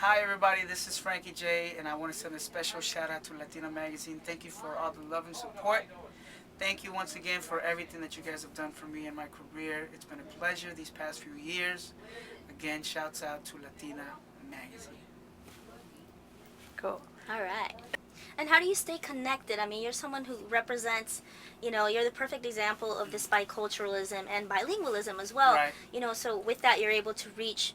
Hi everybody, this is Frankie J, and I want to send a special shout out to Latina Magazine. Thank you for all the love and support. Thank you once again for everything that you guys have done for me in my career. It's been a pleasure these past few years. Again, shouts out to Latina Magazine. Cool. All right. And how do you stay connected? I mean, you're someone who represents, you're the perfect example of this biculturalism and bilingualism as well. Right. So with that, you're able to reach,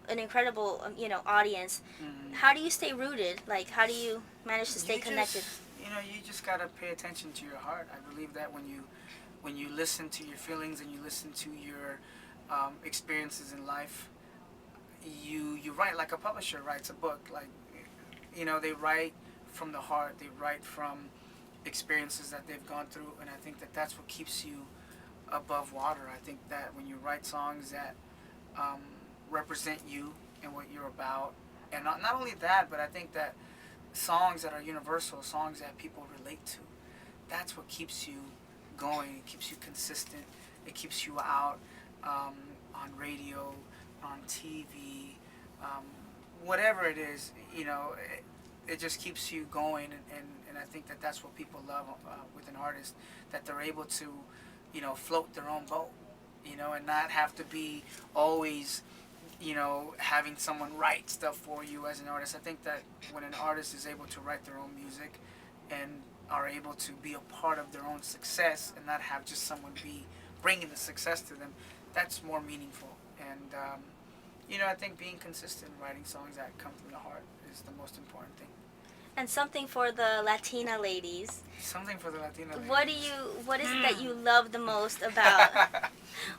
an incredible, audience. Mm-hmm. How do you stay rooted? Like, how do you manage to stay connected? You just gotta pay attention to your heart. I believe that when you listen to your feelings and you listen to your experiences in life, you write like a publisher writes a book. Like, they write from the heart. They write from experiences that they've gone through, and I think that that's what keeps you above water. I think that when you write songs that represent you and what you're about, and not only that, but I think that songs that are universal, songs that people relate to, that's what keeps you going. It keeps you consistent. It keeps you out on radio, on TV, whatever it is. It just keeps you going, and I think that that's what people love with an artist, that they're able to, float their own boat, and not have to be always, having someone write stuff for you as an artist. I think that when an artist is able to write their own music and are able to be a part of their own success and not have just someone be bringing the success to them, that's more meaningful. And, I think being consistent, writing songs that come from the heart is the most important thing. And something for the Latina ladies. Something for the Latina ladies. What is it that you love the most about?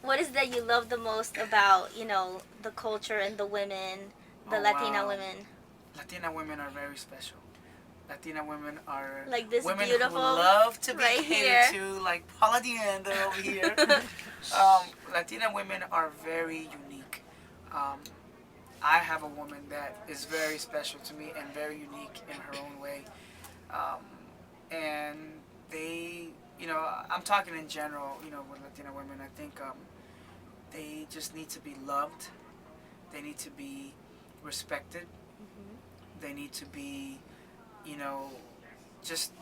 What is that you love the most about, the culture and the women, the Latina wow. women? Latina women are very special. Latina women are like this women beautiful who love to be right catered here. to, like Paula Dianda over here. Latina women are very unique. I have a woman that is very special to me and very unique in her own way. And they, I'm talking in general, with Latina women, I think they just need to be loved. They need to be respected. Mm-hmm. They need to be, just,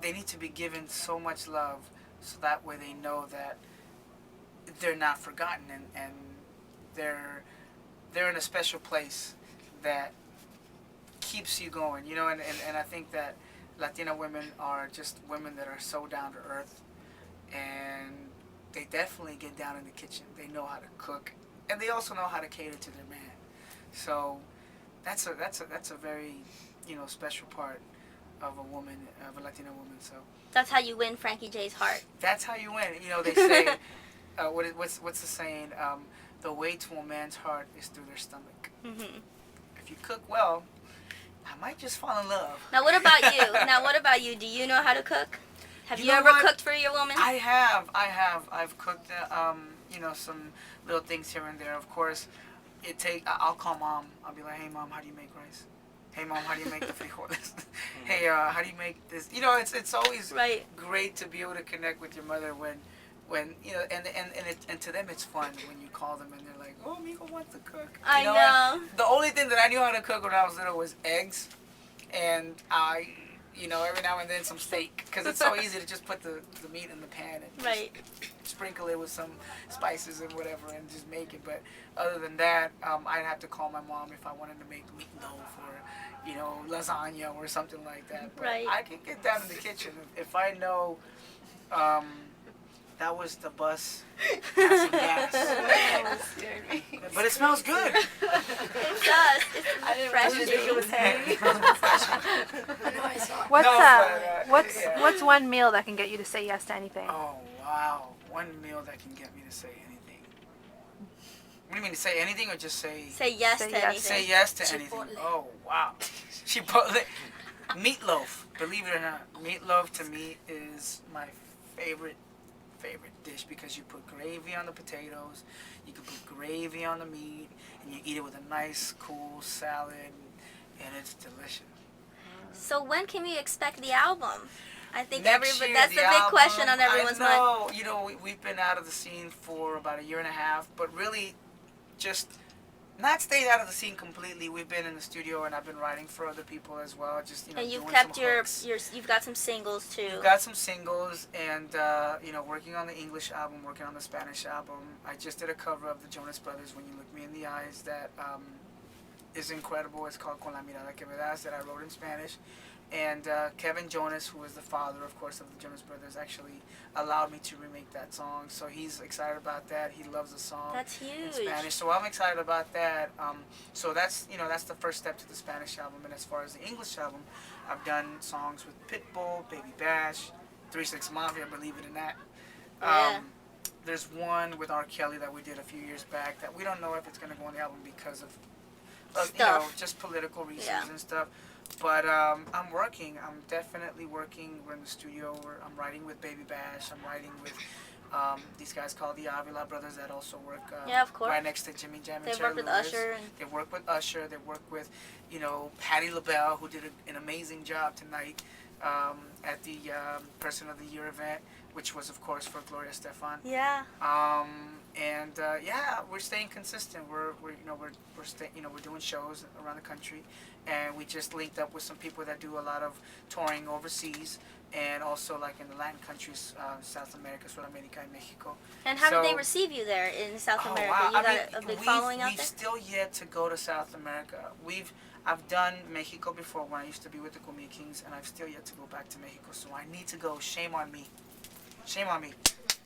they need to be given so much love so that way they know that they're not forgotten, and they're in a special place that keeps you going, and I think that Latina women are just women that are so down to earth, and they definitely get down in the kitchen. They know how to cook, and they also know how to cater to their man. So that's a very, special part of a woman, of a Latina woman. So that's how you win Frankie J's heart. That's how you win. They say, what's the saying? The way to a man's heart is through their stomach. Mm-hmm. If you cook well, I might just fall in love. Now what about you? Do you know how to cook? Have you ever cooked for your woman? I have. I've cooked, some little things here and there. Of course, I'll call mom. I'll be like, hey mom, how do you make rice? Hey mom, how do you make the frijoles? Hey, how do you make this? It's always right. Great to be able to connect with your mother when and to them it's fun when you call them and they're like, oh, Miko wants to cook. I know. The only thing that I knew how to cook when I was little was eggs, and every now and then some steak, because it's so easy to just put the meat in the pan and right. sprinkle it with some spices and whatever and just make it. But other than that, I'd have to call my mom if I wanted to make meatloaf or lasagna or something like that. But right. I can get down in the kitchen if I know that was the bus passing gas. But it smells good. It does. It's refreshing. It was heavy. It smells refreshing. What's one meal that can get you to say yes to anything? Oh, wow. One meal that can get me to say anything. What do you mean, to say anything or just say... Say yes to anything. Say yes to anything. Oh, wow. Chipotle. Meatloaf. Believe it or not, meatloaf to me is my favorite dish, because you put gravy on the potatoes, you can put gravy on the meat, and you eat it with a nice cool salad, and it's delicious. So when can we expect the album? I think Next year, that's the big question on everyone's mind. We've been out of the scene for about a year and a half, but really just not stayed out of the scene completely. We've been in the studio and I've been writing for other people as well. Just And you've doing kept some your hooks. you've got some singles too. We've got some singles and working on the English album, working on the Spanish album. I just did a cover of the Jonas Brothers, When You Look Me in the Eyes, that is incredible. It's called Con la mirada que me das, that I wrote in Spanish. And Kevin Jonas, who is the father, of course, of the Jonas Brothers, actually allowed me to remake that song. So he's excited about that. He loves the song. That's huge. In Spanish. So I'm excited about that. So that's the first step to the Spanish album. And as far as the English album, I've done songs with Pitbull, Baby Bash, 3-6 Mafia, believe it or not. Yeah. There's one with R. Kelly that we did a few years back that we don't know if it's going to go on the album because of just political reasons and stuff. But I'm working. I'm definitely working. We're in the studio. I'm writing with Baby Bash. I'm writing with these guys called the Avila Brothers that also work of course. right next to Jimmy Jam and They Jerry work with Lewis. Usher. They work with Usher. They work with, Patti LaBelle, who did an amazing job tonight at the Person of the Year event, which was, of course, for Gloria Estefan. Yeah. We're staying consistent. We're doing shows around the country, and we just linked up with some people that do a lot of touring overseas, and also like in the Latin countries, South America, Sudamérica, and Mexico. And how did they receive you there in South America? Wow. You got a big following out we've there? still yet to go to South America. I've done Mexico before when I used to be with the Kumbia Kings, and I've still yet to go back to Mexico. So I need to go. Shame on me. Shame on me.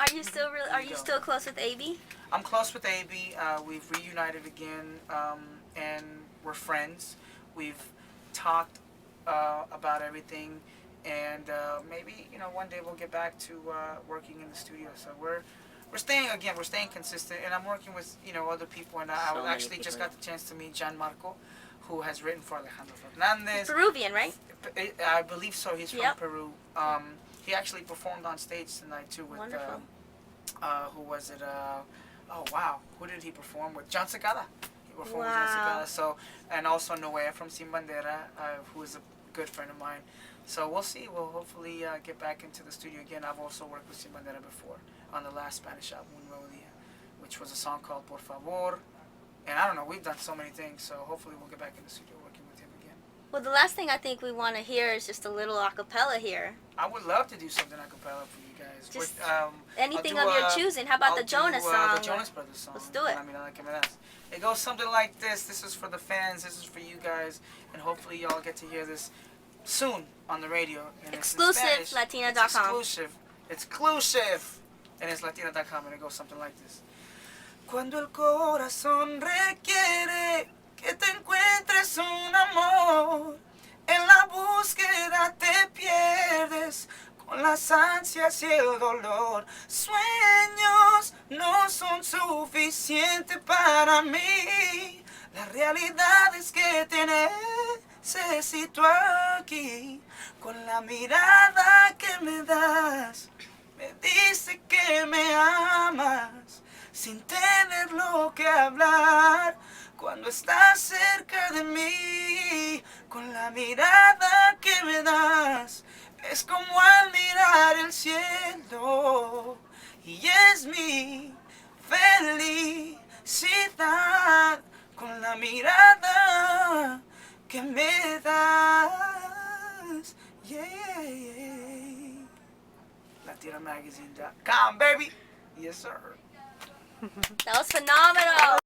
Are you still still close with AB? I'm close with AB. We've reunited again, and we're friends. We've talked about everything, and maybe one day we'll get back to working in the studio. So we're staying consistent, and I'm working with other people. And I actually just got the chance to meet Gian Marco, who has written for Alejandro Fernandez. Peruvian, right? I believe so. He's from Yep. Peru. He actually performed on stage tonight too with Wonderful. who was it? Who did he perform with? John Cicada. He performed with Wow. John Cicada. So, and also Noé from Sin Bandera, who is a good friend of mine. So we'll see. We'll hopefully get back into the studio again. I've also worked with Sin Bandera before on the last Spanish album, which was a song called Por Favor. And I don't know, we've done so many things, so hopefully we'll get back in the studio working with him again. Well, the last thing I think we want to hear is just a little a cappella here. I would love to do something a cappella for you guys. Just Anything anything of your choosing. How about the Jonas song? The Jonas Brothers song. Let's do it. Con la mirada que me das. It goes something like this. This is for the fans. This is for you guys. And hopefully y'all get to hear this soon on the radio. And Exclusive, it's in Spanish. Latina.com. It's exclusive. Exclusive. And it's Latina.com, and it goes something like this. Cuando el corazón requiere que te encuentres un amor, en la búsqueda te pierdes con las ansias y el dolor. Sueños no son suficientes para mí. La realidad es que te necesito aquí. Con la mirada que me das, me dice que me amas. Sin tenerlo que hablar, cuando estás cerca de mí, con la mirada que me das, es como al mirar el cielo, y es mi felicidad, con la mirada que me das, yeah. LatinaMagazine.com, baby, yes sir. That was phenomenal.